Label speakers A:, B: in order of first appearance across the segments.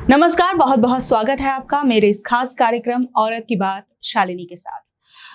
A: नमस्कार, बहुत बहुत स्वागत है आपका मेरे इस खास कार्यक्रम औरत की बात शालिनी के साथ।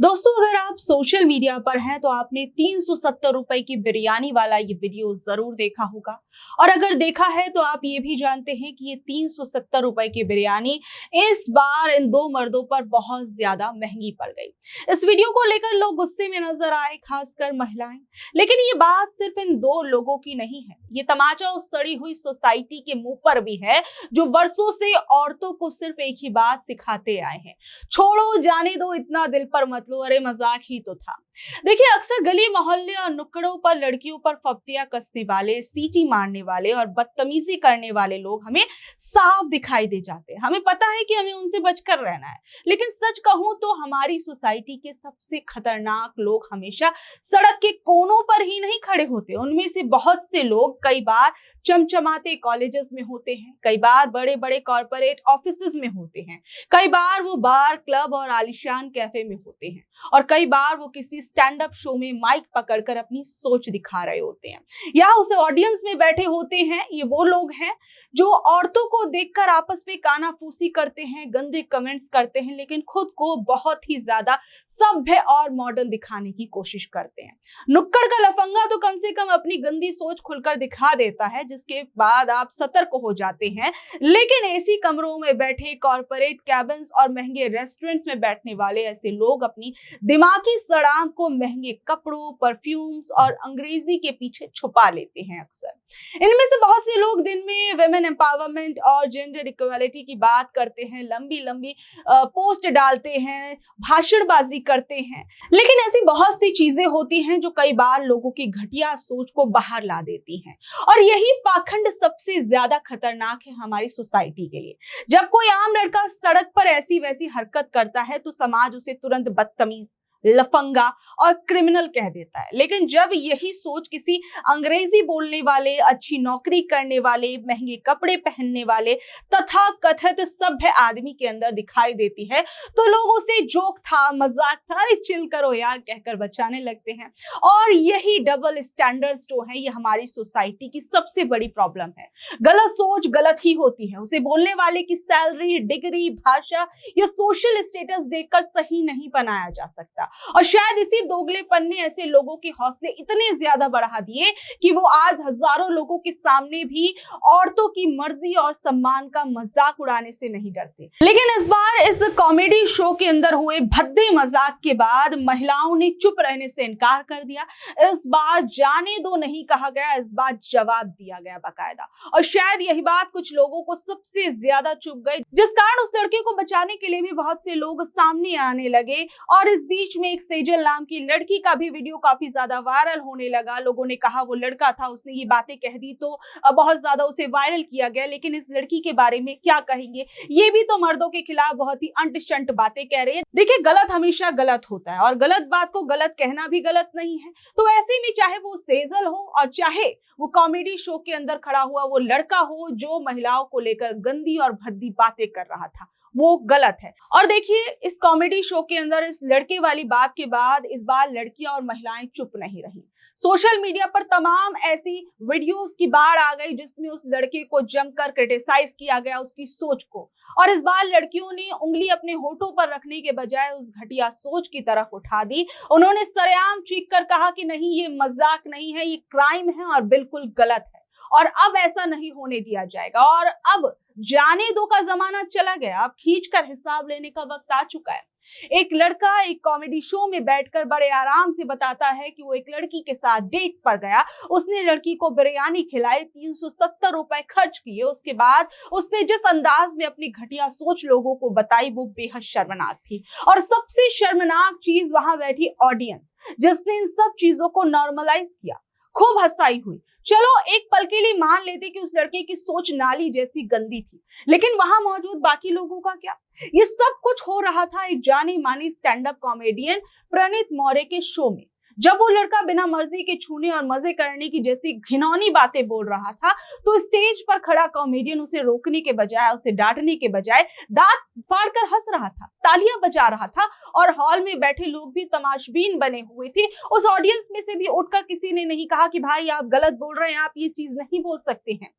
A: दोस्तों, अगर आप सोशल मीडिया पर हैं तो आपने 370 रुपए की बिरयानी वाला ये वीडियो जरूर देखा होगा। और अगर देखा है तो आप ये भी जानते हैं कि ये 370 रुपए की बिरयानी इस बार इन दो मर्दों पर बहुत ज्यादा महंगी पड़ गई। इस वीडियो को लेकर लोग गुस्से में नजर आए, खासकर महिलाएं। लेकिन ये बात सिर्फ इन दो लोगों की नहीं है, ये तमाचा उस सड़ी हुई सोसाइटी के मुंह पर भी है जो बरसों से औरतों को सिर्फ एक ही बात सिखाते आए हैं, छोड़ो, जाने दो, इतना दिल पर मत लो, अरे मजाक ही तो था। देखिए, अक्सर गली मोहल्ले और नुक्कड़ों पर लड़कियों पर फप्तियां कसने वाले, सीटी मारने वाले और बदतमीजी करने वाले लोग हमें साफ दिखाई दे जाते हैं। हमें पता है कि हमें उनसे बचकर रहना है, लेकिन सच कहूं तो हमारी सोसाइटी के सबसे खतरनाक लोग हमेशा सड़क के कोनों पर ही नहीं खड़े होते। उनमें से बहुत से लोग कई बार चमचमाते कॉलेजेस में होते हैं, कई बार बड़े बड़े कॉर्पोरेट ऑफिसेज में होते हैं, कई बार वो बार, क्लब और आलिशान कैफे में होते हैं, और कई बार वो किसी स्टैंड अप शो में माइक पकड़कर अपनी सोच दिखा रहे होते हैं, या उस ऑडियंस में बैठे होते हैं। ये वो लोग हैं जो औरतों को देखकर आपस में कानाफूसी करते हैं, गंदे कमेंट्स करते हैं, लेकिन खुद को बहुत ही ज्यादा सभ्य और मॉडर्न दिखाने की कोशिश करते हैं। नुक्कड़ का लफंगा तो कम से कम अपनी गंदी सोच खुलकर दिखा देता है, जिसके बाद आप सतर्क हो जाते हैं। लेकिन एसी कमरों में बैठे, कॉर्पोरेट कैबिन्स और महंगे रेस्टोरेंट्स में बैठने वाले ऐसे लोग अपनी दिमागी सड़ांध को महंगे कपड़ों, परफ्यूम्स और अंग्रेजी के पीछे छुपा लेते हैं। अक्सर इनमें से बहुत से लोग दिन में वुमेन एम्पावरमेंट और जेंडर इक्वालिटी की बात करते हैं, लंबी लंबी पोस्ट डालते हैं, भाषणबाजी करते हैं, लेकिन ऐसी बहुत सी चीजें होती हैं जो कई बार लोगों की घटिया सोच को बाहर ला देती हैं। और यही पाखंड सबसे ज्यादा खतरनाक है हमारी सोसाइटी के लिए। जब कोई आम लड़का सड़क पर ऐसी वैसी हरकत करता है तो समाज उसे तुरंत बदतमीज, लफंगा और क्रिमिनल कह देता है। लेकिन जब यही सोच किसी अंग्रेजी बोलने वाले, अच्छी नौकरी करने वाले, महंगे कपड़े पहनने वाले तथा कथित सभ्य आदमी के अंदर दिखाई देती है तो लोग उसे जोक था, मजाक था, अरे चिल करो यार कहकर बचाने लगते हैं। और यही डबल स्टैंडर्ड्स जो है, ये हमारी सोसाइटी की सबसे बड़ी प्रॉब्लम है। गलत सोच गलत ही होती है, उसे बोलने वाले की सैलरी, डिग्री, भाषा या सोशल स्टेटस देखकर सही नहीं बनाया जा सकता। और शायद इसी दोगलेपन ने ऐसे लोगों के हौसले इतने ज्यादा बढ़ा दिए कि वो आज हजारों लोगों के सामने भी औरतों की मर्जी और सम्मान का मजाक उड़ाने से नहीं डरते। लेकिन इस बार इस कॉमेडी शो के अंदर हुए भद्दे मजाक के बाद महिलाओं ने चुप रहने से इनकार कर दिया। इस बार जाने दो नहीं कहा गया, इस बार जवाब दिया गया बाकायदा। और शायद यही बात कुछ लोगों को सबसे ज्यादा चुभ गई, जिस कारण उस लड़के को बचाने के लिए भी बहुत से लोग सामने आने लगे। और इस बीच में एक सेजल नाम की लड़की का भी वीडियो काफी ज्यादा वायरल होने लगा। लोगों ने कहा वो लड़का था, उसने ये बातें कह दी तो बहुत ज्यादा उसे वायरल किया गया। लेकिन इस लड़की के बारे में क्या कहेंगे, ये भी तो मर्दों के खिलाफ बहुत ही अंट-शंट बातें कह रहे हैं। देखिए, गलत हमेशा गलत होता है और गलत बात को गलत कहना भी गलत नहीं है। तो ऐसे में चाहे वो सेजल हो और चाहे वो कॉमेडी शो के अंदर खड़ा हुआ वो लड़का हो जो महिलाओं को लेकर गंदी और भद्दी बातें कर रहा था, वो गलत है। और देखिए, इस कॉमेडी शो के अंदर इस लड़के वाली बात के बाद इस बार लड़कियां और महिलाएं चुप नहीं रही। सोशल मीडिया पर तमाम ऐसी वीडियोस की बाढ़ आ गई जिसमें उस लड़के को जमकर क्रिटिसाइज किया गया, उसकी सोच को। और इस बार लड़कियों ने उंगली अपने होठों पर रखने के बजाय उस घटिया सोच की तरफ उठा दी। उन्होंने सरेआम चीख कर कहा कि नहीं, ये मजाक नहीं है, ये क्राइम है और बिल्कुल गलत है, और अब ऐसा नहीं होने दिया जाएगा। और अब जाने दो का जमाना चला गया, अब खींचकर हिसाब लेने का वक्त आ चुका है। एक लड़का एक कॉमेडी शो में बैठकर बड़े आराम से बताता है कि वो एक लड़की के साथ डेट पर गया, उसने लड़की को बिरयानी खिलाई, 370 रुपए खर्च किए। उसके बाद उसने जिस अंदाज में अपनी घटिया सोच लोगों को बताई वो बेहद शर्मनाक थी। और सबसे शर्मनाक चीज वहां बैठी ऑडियंस, जिसने इन सब चीजों को नॉर्मलाइज किया। खूब हंसाई हुई। चलो, एक पल के लिए मान लेते कि उस लड़के की सोच नाली जैसी गंदी थी, लेकिन वहां मौजूद बाकी लोगों का क्या? ये सब कुछ हो रहा था एक जानी मानी स्टैंड अप कॉमेडियन प्रणीत मौर्य के शो में। जब वो लड़का बिना मर्जी के छूने और मजे करने की जैसी घिनौनी बातें बोल रहा था तो स्टेज पर खड़ा कॉमेडियन उसे रोकने के बजाय, उसे डांटने के बजाय दांत फाड़कर हंस रहा था, तालियां बजा रहा था। और हॉल में बैठे लोग भी तमाशबीन बने हुए थे। उस ऑडियंस में से भी उठकर किसी ने नहीं कहा कि भाई आप गलत बोल रहे हैं, आप ये चीज नहीं बोल सकते हैं।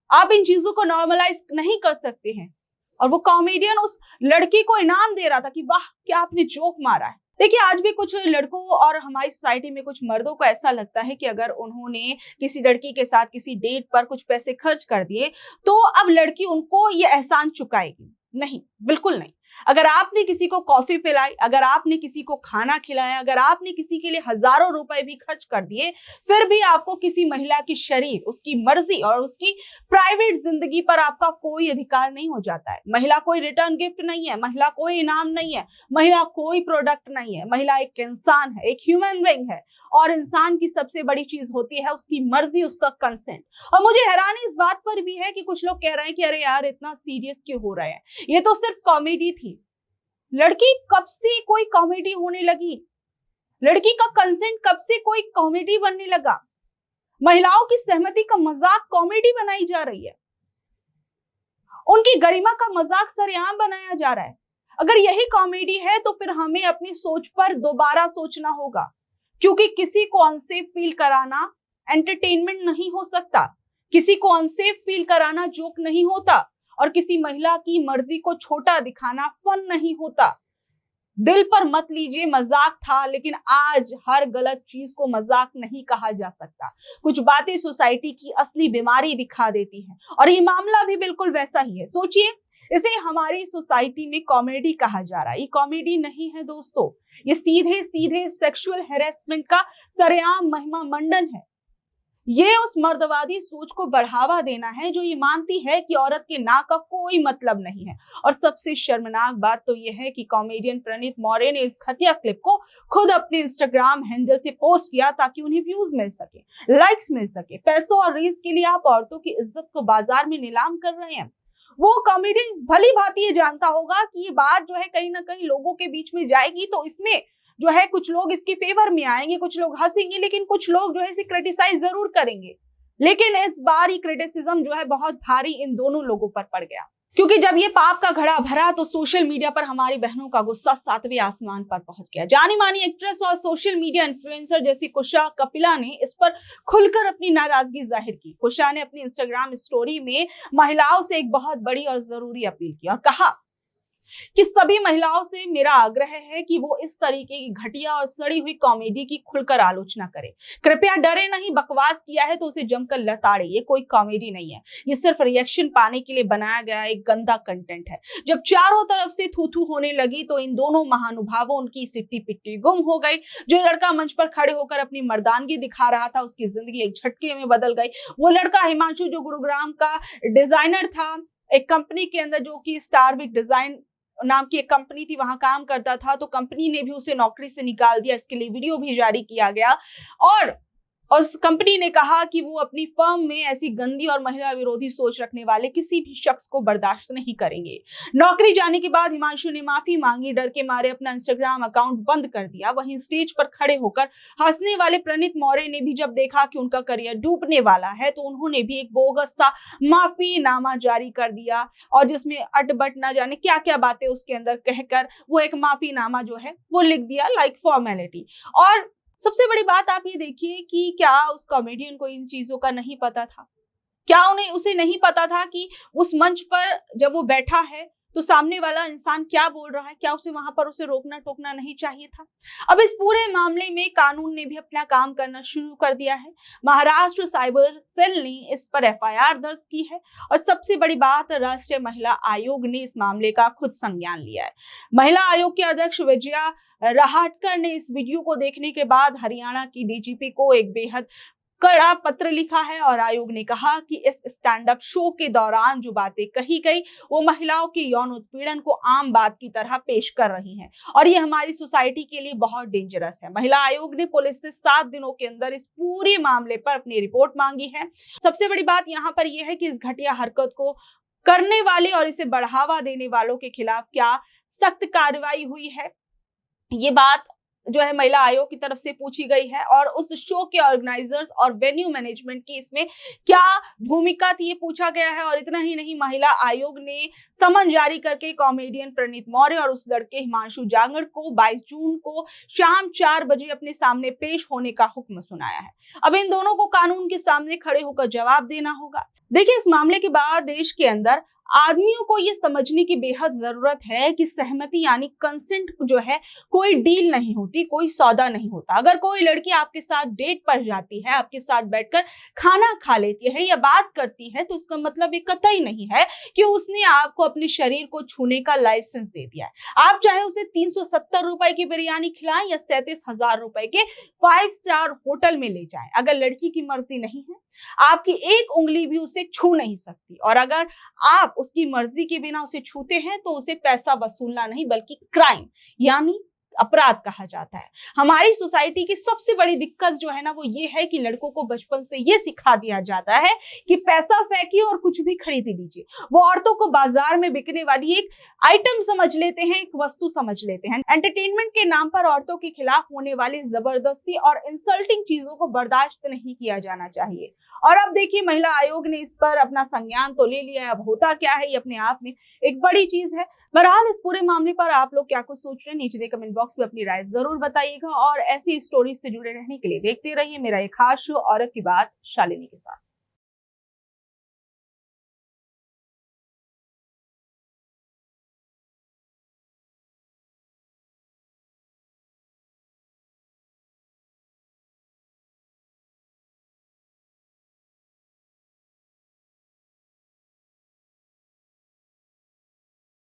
A: आप इन चीजों को नॉर्मलाइज नहीं कर सकते हैं। और वो कॉमेडियन उस लड़की को इनाम दे रहा था कि वाह क्या आपने जोक मारा है। देखिए, आज भी कुछ लड़कों और हमारी सोसाइटी में कुछ मर्दों को ऐसा लगता है कि अगर उन्होंने किसी लड़की के साथ किसी डेट पर कुछ पैसे खर्च कर दिए तो अब लड़की उनको ये एहसान चुकाएगी। नहीं, बिल्कुल नहीं। अगर आपने किसी को कॉफी पिलाई, अगर आपने किसी को खाना खिलाया, अगर आपने किसी के लिए हजारों रुपए भी खर्च कर दिए, फिर भी आपको किसी महिला की शरीर, उसकी मर्जी और उसकी प्राइवेट जिंदगी पर आपका कोई अधिकार नहीं हो जाता है। महिला कोई रिटर्न गिफ्ट नहीं है, महिला कोई इनाम नहीं है, महिला कोई प्रोडक्ट नहीं है। महिला एक इंसान है, एक ह्यूमन बीइंग है, और इंसान की सबसे बड़ी चीज होती है उसकी मर्जी, उसका कंसेंट। और मुझे हैरानी इस बात पर भी है कि कुछ लोग कह रहे हैं कि अरे यार इतना सीरियस क्यों हो रहा है, ये तो सिर्फ कॉमेडी थी। लड़की कब से कोई कॉमेडी होने लगी? लड़की का कंसेंट कब से कोई कॉमेडी बनने लगा? महिलाओं की सहमति का मजाक कॉमेडी बनाई जा रही है, उनकी गरिमा का मजाक सरेआम बनाया जा रहा है। अगर यही कॉमेडी है तो फिर हमें अपनी सोच पर दोबारा सोचना होगा, क्योंकि किसी को अनसेफ फील कराना एंटरटेनमेंट नहीं हो सकता, किसी को अनसेफ फील कराना जोक नहीं होता, और किसी महिला की मर्जी को छोटा दिखाना फन नहीं होता। दिल पर मत लीजिए, मजाक था, लेकिन आज हर गलत चीज को मजाक नहीं कहा जा सकता। कुछ बातें सोसाइटी की असली बीमारी दिखा देती हैं, और ये मामला भी बिल्कुल वैसा ही है। सोचिए, इसे हमारी सोसाइटी में कॉमेडी कहा जा रहा है। ये कॉमेडी नहीं है दोस्तों, ये सीधे सीधे सेक्सुअल हैरेसमेंट का सरेआम महिमा मंडन है। ये उस मर्दवादी सोच को बढ़ावा देना है जो ये मानती है कि औरत के नाक का कोई मतलब नहीं है। और सबसे शर्मनाक बात तो ये है कि कॉमेडियन प्रणीत मौर्य ने इस घटिया क्लिप को खुद अपने इंस्टाग्राम हैंडल से पोस्ट किया ताकि उन्हें व्यूज मिल सके, लाइक्स मिल सके। पैसों और रील्स के लिए आप औरतों की इज्जत को बाजार में नीलाम कर रहे हैं। वो कॉमेडियन भली भांति ये जानता होगा कि ये बात जो है कहीं ना कहीं लोगों के बीच में जाएगी, तो इसमें जो है कुछ लोग इसके फेवर में आएंगे, कुछ लोग हंसेंगे, लेकिन कुछ लोग जो है इसे क्रिटिसाइज जरूर करेंगे। लेकिन इस बार ये क्रिटिसिज्म जो है बहुत भारी इन दोनों लोगों पर पड़ गया, क्योंकि जब ये पाप का घड़ा भरा तो सोशल मीडिया पर हमारी बहनों का गुस्सा 7वें आसमान पर पहुंच गया। जानी मानी एक्ट्रेस और सोशल मीडिया इन्फ्लुएंसर जैसी कुशा कपिला ने इस पर खुलकर अपनी नाराजगी जाहिर की। कुशा ने अपनी इंस्टाग्राम स्टोरी में महिलाओं से एक बहुत बड़ी और जरूरी अपील की और कहा कि सभी महिलाओं से मेरा आग्रह है कि वो इस तरीके की घटिया और सड़ी हुई कॉमेडी की खुलकर आलोचना करें। कृपया डरे नहीं, बकवास किया है तो उसे जमकर लताड़े, ये कोई कॉमेडी नहीं है, ये सिर्फ रिएक्शन पाने के लिए बनाया गया एक गंदा कंटेंट है। जब चारों तरफ से थू थू होने लगी तो इन दोनों महानुभावों उनकी सिट्टी पिट्टी गुम हो गई। जो लड़का मंच पर खड़े होकर अपनी मर्दानगी दिखा रहा था उसकी जिंदगी एक झटके में बदल गई। वो लड़का हिमांशु जो गुरुग्राम का डिजाइनर था, एक कंपनी के अंदर जो कि स्टारविक डिजाइन नाम की एक कंपनी थी, वहां काम करता था, तो कंपनी ने भी उसे नौकरी से निकाल दिया। इसके लिए वीडियो भी जारी किया गया और उस कंपनी ने कहा कि वो अपनी फर्म में ऐसी गंदी और महिला विरोधी सोच रखने वाले किसी भी शख्स को बर्दाश्त नहीं करेंगे। नौकरी जाने के बाद हिमांशु ने माफी मांगी, डर के मारे अपना इंस्टाग्राम अकाउंट बंद कर दिया। वहीं स्टेज पर खड़े होकर हंसने वाले प्रणीत मौर्य ने भी जब देखा कि उनका करियर डूबने वाला है तो उन्होंने भी एक बोगस सा माफीनामा जारी कर दिया, और जिसमें अटबट ना जाने क्या क्या बातें उसके अंदर कहकर वो एक माफीनामा जो है वो लिख दिया, लाइक फॉर्मेलिटी। और सबसे बड़ी बात आप ये देखिए कि क्या उस कॉमेडियन को इन चीजों का नहीं पता था? क्या उसे नहीं पता था कि उस मंच पर जब वो बैठा है तो सामने वाला इंसान क्या बोल रहा है? क्या उसे वहां पर उसे रोकना टोकना नहीं चाहिए था? अब इस पूरे मामले में कानून ने भी अपना काम करना शुरू कर दिया है। महाराष्ट्र साइबर सेल ने इस पर एफआईआर दर्ज की है, और सबसे बड़ी बात, राष्ट्रीय महिला आयोग ने इस मामले का खुद संज्ञान लिया है। महिला आयोग के अध्यक्ष विजया रहाटकर ने इस वीडियो को देखने के बाद हरियाणा की डीजीपी को एक बेहद कड़ा पत्र लिखा है, और आयोग ने कहा कि इस स्टैंड अप शो के दौरान जो बातें कही गई वो महिलाओं के यौन उत्पीड़न को आम बात की तरह पेश कर रही हैं, और ये हमारी सोसाइटी के लिए बहुत डेंजरस है। महिला आयोग ने पुलिस से 7 दिनों के अंदर इस पूरे मामले पर अपनी रिपोर्ट मांगी है। सबसे बड़ी बात यहाँ पर यह है कि इस घटिया हरकत को करने वाले और इसे बढ़ावा देने वालों के खिलाफ क्या सख्त कार्रवाई हुई है, ये बात जो है महिला आयोग की तरफ से पूछी गई है और उस शो के ऑर्गेनाइजर्स और वेन्यू मैनेजमेंट की इसमें क्या भूमिका थी ये पूछा गया है। और इतना ही नहीं, महिला आयोग ने समन जारी करके कॉमेडियन प्रणीत मौर्य और उस लड़के हिमांशु जांगड़ को 22 जून को शाम 4 बजे अपने सामने पेश होने का हुक्म सुनाया है। अब इन दोनों को कानून के सामने खड़े होकर जवाब देना होगा। देखिए, इस मामले के बाद देश के अंदर आदमियों को ये समझने की बेहद जरूरत है कि सहमति यानी कंसेंट जो है कोई डील नहीं होती, कोई सौदा नहीं होता। अगर कोई लड़की आपके साथ डेट पर जाती है, आपके साथ बैठकर खाना खा लेती है या बात करती है, तो इसका मतलब ये कतई नहीं है कि उसने आपको अपने शरीर को छूने का लाइसेंस दे दिया है। आप चाहे उसे 370 रुपए की बिरयानी खिलाएं या 37,000 रुपए के 5 स्टार होटल में ले जाएं, अगर लड़की की मर्जी नहीं है, आपकी एक उंगली भी उसे छू नहीं सकती। और अगर आप उसकी मर्जी के बिना उसे छूते हैं तो उसे पैसा वसूलना नहीं बल्कि क्राइम यानी अपराध कहा जाता है। हमारी सोसाइटी की सबसे बड़ी दिक्कत जो है ना वो ये है कि लड़कों को बचपन से ये सिखा दिया जाता है कि पैसा फेंकिए और कुछ भी खरीद लीजिए। वो औरतों को बाजार में बिकने वाली एक आइटम समझ लेते हैं, एक वस्तु समझ लेते हैं। एंटरटेनमेंट के नाम पर औरतों के खिलाफ होने वाली जबरदस्ती और इंसल्टिंग चीजों को बर्दाश्त नहीं किया जाना चाहिए। और अब देखिए, महिला आयोग ने इस पर अपना संज्ञान तो ले लिया है। अब होता क्या है, ये अपने आप में एक बड़ी चीज है। बहरहाल, इस पूरे मामले पर आप लोग क्या कुछ सोच रहे हैं, नीचे कमेंट बॉक्स में अपनी राय जरूर बताइएगा। और ऐसी स्टोरीज से जुड़े रहने के लिए देखते रहिए मेरा ये खास शो औरत की बात शालिनी के साथ।